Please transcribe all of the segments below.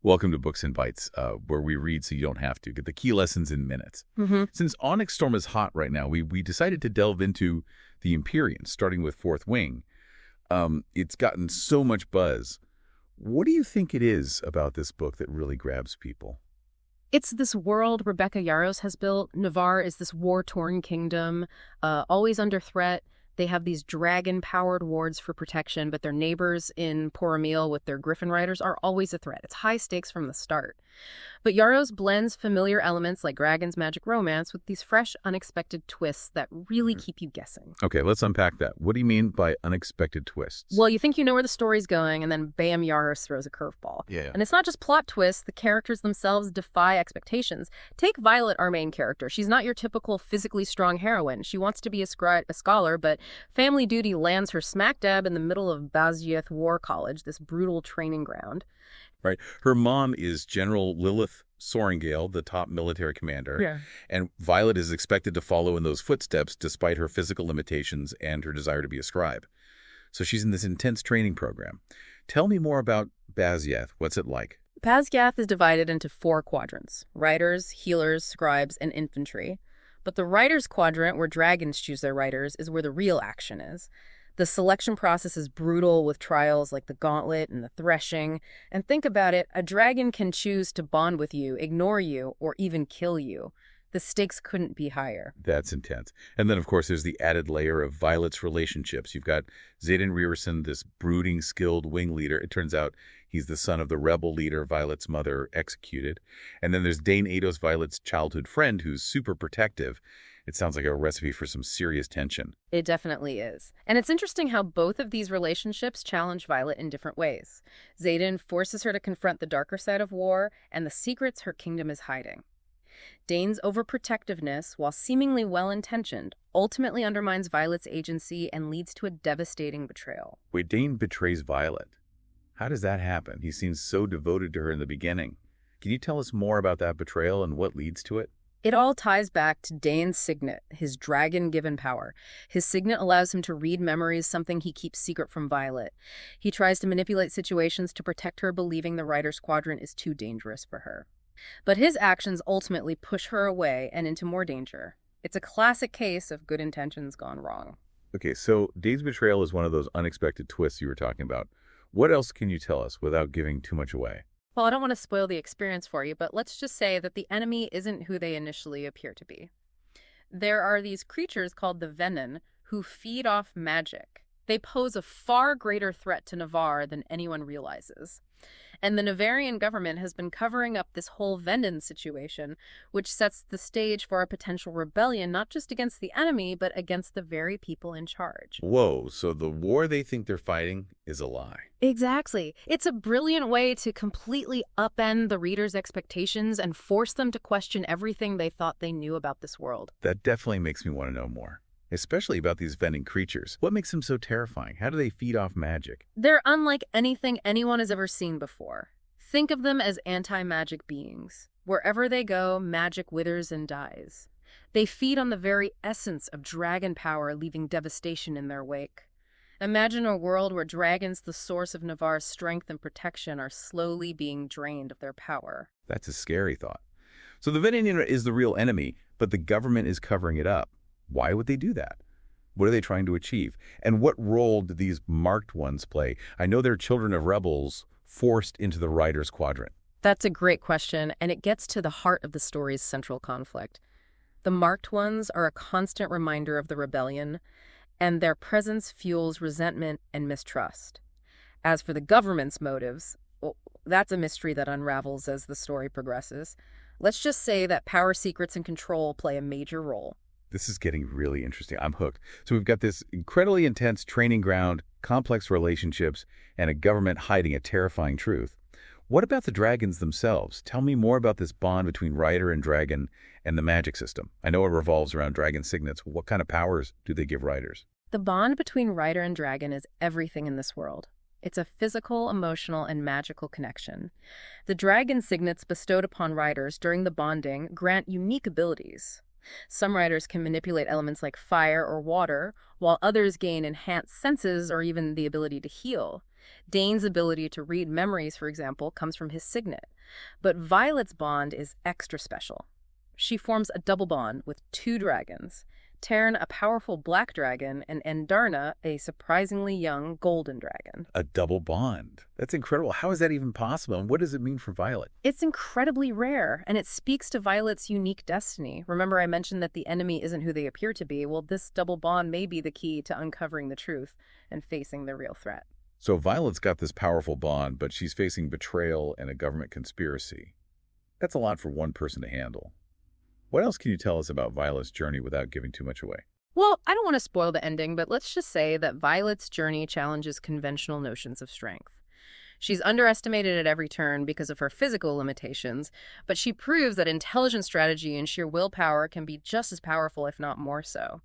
Welcome to Books and Bites, where we read so you don't have to. Get the key lessons in minutes. Since Onyx Storm is hot right now, we decided to delve into the Empyrean, starting with Fourth Wing. It's gotten so much buzz. What do you think it is about this book that really grabs people? It's this world Rebecca Yarros has built. Navarre is this war-torn kingdom, always under threat. They have these dragon-powered wards for protection, but their neighbors in Poromil with their griffin riders are always a threat. It's high stakes from the start. But Yarros blends familiar elements like dragons, magic, romance with these fresh, unexpected twists that really keep you guessing. Okay, let's unpack that. What do you mean by unexpected twists? Well, you think you know where the story's going, and then bam, Yarros throws a curveball. Yeah. And it's not just plot twists. The characters themselves defy expectations. Take Violet, our main character. She's not your typical physically strong heroine. She wants to be a scholar, but family duty lands her smack dab in the middle of Basgiath War College, this brutal training ground. Right. Her mom is General Violet Sorrengail, the top military commander. Yeah. And Violet is expected to follow in those footsteps despite her physical limitations and her desire to be a scribe. So she's in this intense training program. Tell me more about Basgiath. What's it like? Basgiath is divided into 4 quadrants: riders, healers, scribes, and infantry. But the riders quadrant, where dragons choose their riders, is where the real action is. The selection process is brutal, with trials like the gauntlet and the threshing. And think about it, a dragon can choose to bond with you, ignore you, or even kill you. The stakes couldn't be higher. That's intense. And then, of course, there's the added layer of Violet's relationships. You've got Xaden Rierson, this brooding, skilled wing leader. It turns out he's the son of the rebel leader Violet's mother executed. And then there's Dane Ados, Violet's childhood friend, who's super protective. It sounds like a recipe for some serious tension. It definitely is. And it's interesting how both of these relationships challenge Violet in different ways. Xaden forces her to confront the darker side of war and the secrets her kingdom is hiding. Dane's overprotectiveness, while seemingly well-intentioned, ultimately undermines Violet's agency and leads to a devastating betrayal. Wait, Dane betrays Violet. How does that happen? He seems so devoted to her in the beginning. Can you tell us more about that betrayal and what leads to it? It all ties back to Dane's signet, his dragon-given power. His signet allows him to read memories, something he keeps secret from Violet. He tries to manipulate situations to protect her, believing the Rider's Quadrant is too dangerous for her. But his actions ultimately push her away and into more danger. It's a classic case of good intentions gone wrong. Okay, so Dane's betrayal is one of those unexpected twists you were talking about. What else can you tell us without giving too much away? Well, I don't want to spoil the experience for you, but let's just say that the enemy isn't who they initially appear to be. There are these creatures called the Venin who feed off magic. They pose a far greater threat to Navarre than anyone realizes. And the Navarian government has been covering up this whole Venin situation, which sets the stage for a potential rebellion not just against the enemy, but against the very people in charge. Whoa, so the war they think they're fighting is a lie. Exactly. It's a brilliant way to completely upend the reader's expectations and force them to question everything they thought they knew about this world. That definitely makes me want to know more. Especially about these Venin creatures. What makes them so terrifying? How do they feed off magic? They're unlike anything anyone has ever seen before. Think of them as anti-magic beings. Wherever they go, magic withers and dies. They feed on the very essence of dragon power, leaving devastation in their wake. Imagine a world where dragons, the source of Navarre's strength and protection, are slowly being drained of their power. That's a scary thought. So the Venin is the real enemy, but the government is covering it up. Why would they do that? What are they trying to achieve? And what role do these marked ones play? I know they're children of rebels forced into the Rider's Quadrant. That's a great question, and it gets to the heart of the story's central conflict. The marked ones are a constant reminder of the rebellion, and their presence fuels resentment and mistrust. As for the government's motives, well, that's a mystery that unravels as the story progresses. Let's just say that power, secrets, and control play a major role. This is getting really interesting. I'm hooked. So we've got this incredibly intense training ground, complex relationships, and a government hiding a terrifying truth. What about the dragons themselves? Tell me more about this bond between rider and dragon and the magic system. I know it revolves around dragon signets. What kind of powers do they give riders? The bond between rider and dragon is everything in this world. It's a physical, emotional, and magical connection. The dragon signets bestowed upon riders during the bonding grant unique abilities. Some riders can manipulate elements like fire or water, while others gain enhanced senses or even the ability to heal. Dane's ability to read memories, for example, comes from his signet. But Violet's bond is extra special. She forms a double bond with two dragons, Taryn, a powerful black dragon, and Endarna, a surprisingly young golden dragon. A double bond. That's incredible. How is that even possible? And what does it mean for Violet? It's incredibly rare, and it speaks to Violet's unique destiny. Remember I mentioned that the enemy isn't who they appear to be? Well, this double bond may be the key to uncovering the truth and facing the real threat. So Violet's got this powerful bond, but she's facing betrayal and a government conspiracy. That's a lot for one person to handle. What else can you tell us about Violet's journey without giving too much away? Well, I don't want to spoil the ending, but let's just say that Violet's journey challenges conventional notions of strength. She's underestimated at every turn because of her physical limitations, but she proves that intelligent strategy and sheer willpower can be just as powerful, if not more so.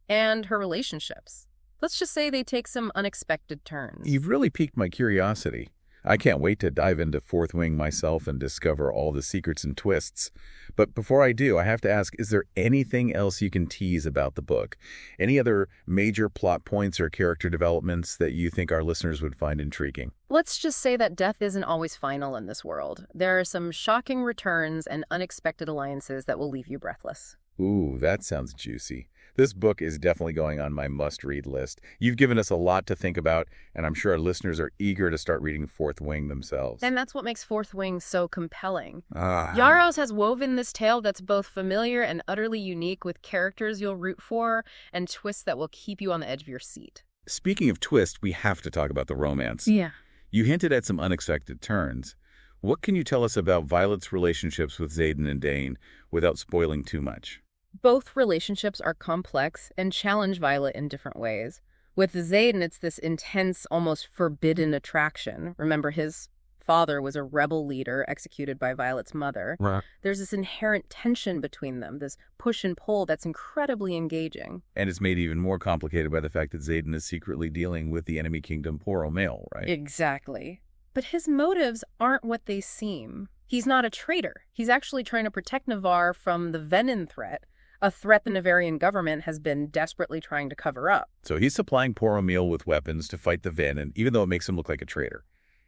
And her relationships. Let's just say they take some unexpected turns. You've really piqued my curiosity. I can't wait to dive into Fourth Wing myself and discover all the secrets and twists. But before I do, I have to ask, is there anything else you can tease about the book? Any other major plot points or character developments that you think our listeners would find intriguing? Let's just say that death isn't always final in this world. There are some shocking returns and unexpected alliances that will leave you breathless. Ooh, that sounds juicy. This book is definitely going on my must-read list. You've given us a lot to think about, and I'm sure our listeners are eager to start reading Fourth Wing themselves. And that's what makes Fourth Wing so compelling. Ah. Yarros has woven this tale that's both familiar and utterly unique, with characters you'll root for and twists that will keep you on the edge of your seat. Speaking of twists, we have to talk about the romance. Yeah. You hinted at some unexpected turns. What can you tell us about Violet's relationships with Xaden and Dane without spoiling too much? Both relationships are complex and challenge Violet in different ways. With Xaden, it's this intense, almost forbidden attraction. Remember, his father was a rebel leader executed by Violet's mother. Right. There's this inherent tension between them, this push and pull that's incredibly engaging. And it's made even more complicated by the fact that Xaden is secretly dealing with the enemy kingdom Poromail, right? Exactly. But his motives aren't what they seem. He's not a traitor. He's actually trying to protect Navarre from the Venin threat, a threat the Navarian government has been desperately trying to cover up. So he's supplying Poromail with weapons to fight the Venin, even though it makes him look like a traitor.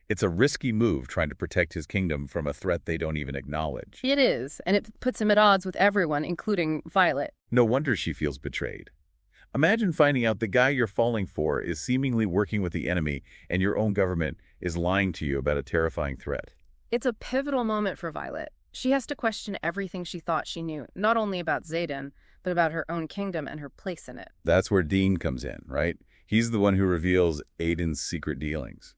It's a risky move trying to protect his kingdom from a threat they don't even acknowledge. It is, and it puts him at odds with everyone, including Violet. No wonder she feels betrayed. Imagine finding out the guy you're falling for is seemingly working with the enemy and your own government is lying to you about a terrifying threat. It's a pivotal moment for Violet. She has to question everything she thought she knew, not only about Xaden, but about her own kingdom and her place in it. That's where Dean comes in, right? He's the one who reveals Aiden's secret dealings.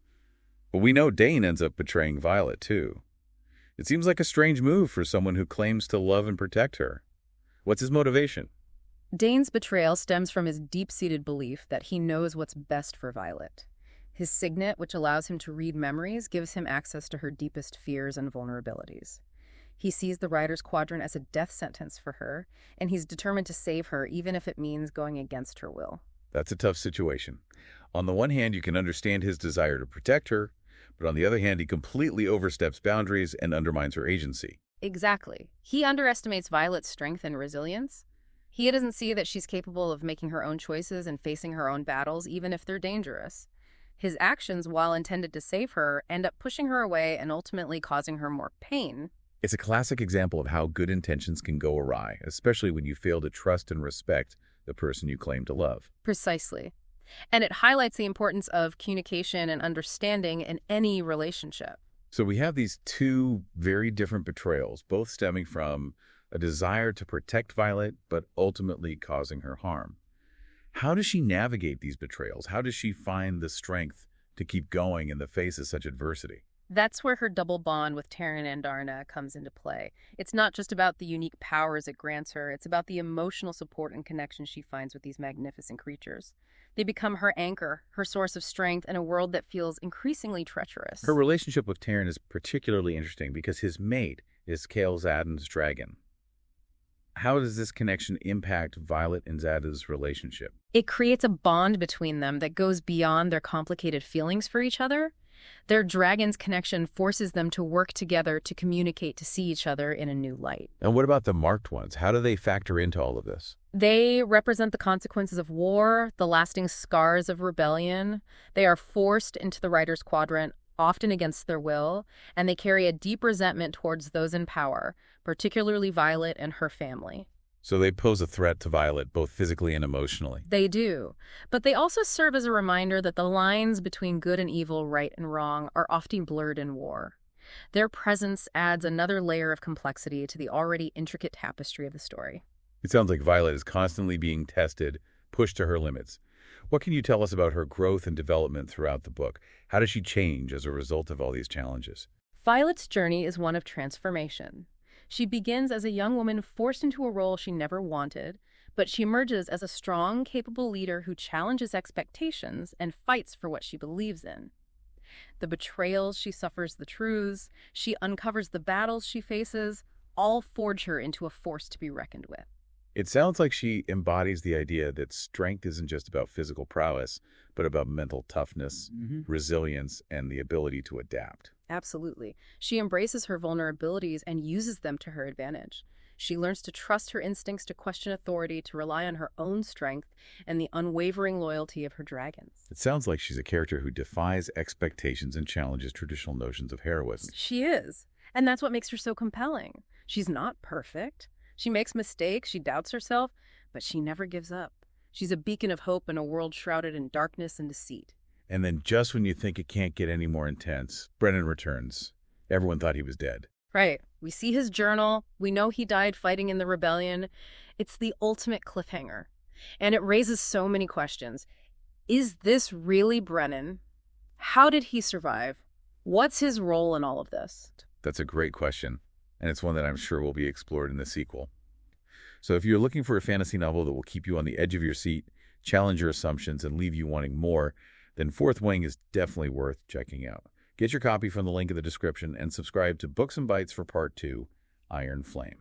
But we know Dane ends up betraying Violet, too. It seems like a strange move for someone who claims to love and protect her. What's his motivation? Dane's betrayal stems from his deep-seated belief that he knows what's best for Violet. His signet, which allows him to read memories, gives him access to her deepest fears and vulnerabilities. He sees the Rider's Quadrant as a death sentence for her, and he's determined to save her, even if it means going against her will. That's a tough situation. On the one hand, you can understand his desire to protect her, but on the other hand, he completely oversteps boundaries and undermines her agency. Exactly. He underestimates Violet's strength and resilience. He doesn't see that she's capable of making her own choices and facing her own battles, even if they're dangerous. His actions, while intended to save her, end up pushing her away and ultimately causing her more pain. It's a classic example of how good intentions can go awry, especially when you fail to trust and respect the person you claim to love. Precisely. And it highlights the importance of communication and understanding in any relationship. So we have these two very different betrayals, both stemming from a desire to protect Violet, but ultimately causing her harm. How does she navigate these betrayals? How does she find the strength to keep going in the face of such adversity? That's where her double bond with Taryn and Darna comes into play. It's not just about the unique powers it grants her, it's about the emotional support and connection she finds with these magnificent creatures. They become her anchor, her source of strength in a world that feels increasingly treacherous. Her relationship with Taryn is particularly interesting because his mate is Kael Xaden's dragon. How does this connection impact Violet and Xaden's relationship? It creates a bond between them that goes beyond their complicated feelings for each other. Their dragon's connection forces them to work together to communicate to see each other in a new light. And what about the marked ones? How do they factor into all of this? They represent the consequences of war, the lasting scars of rebellion. They are forced into the writer's quadrant, often against their will, and they carry a deep resentment towards those in power, particularly Violet and her family. So they pose a threat to Violet, both physically and emotionally. They do, but they also serve as a reminder that the lines between good and evil, right and wrong, are often blurred in war. Their presence adds another layer of complexity to the already intricate tapestry of the story. It sounds like Violet is constantly being tested, pushed to her limits. What can you tell us about her growth and development throughout the book? How does she change as a result of all these challenges? Violet's journey is one of transformation. She begins as a young woman forced into a role she never wanted, but she emerges as a strong, capable leader who challenges expectations and fights for what she believes in. The betrayals she suffers, the truths she uncovers, the battles she faces, all forge her into a force to be reckoned with. It sounds like she embodies the idea that strength isn't just about physical prowess, but about mental toughness, resilience, and the ability to adapt. Absolutely. She embraces her vulnerabilities and uses them to her advantage. She learns to trust her instincts, to question authority, to rely on her own strength and the unwavering loyalty of her dragons. It sounds like she's a character who defies expectations and challenges traditional notions of heroism. She is. And that's what makes her so compelling. She's not perfect. She makes mistakes, she doubts herself, but she never gives up. She's a beacon of hope in a world shrouded in darkness and deceit. And then just when you think it can't get any more intense, Brennan returns. Everyone thought he was dead. Right. We see his journal. We know he died fighting in the rebellion. It's the ultimate cliffhanger. And it raises so many questions. Is this really Brennan? How did he survive? What's his role in all of this? That's a great question, and it's one that I'm sure will be explored in the sequel. So if you're looking for a fantasy novel that will keep you on the edge of your seat, challenge your assumptions, and leave you wanting more, then Fourth Wing is definitely worth checking out. Get your copy from the link in the description and subscribe to Books and Bites for Part 2, Iron Flame.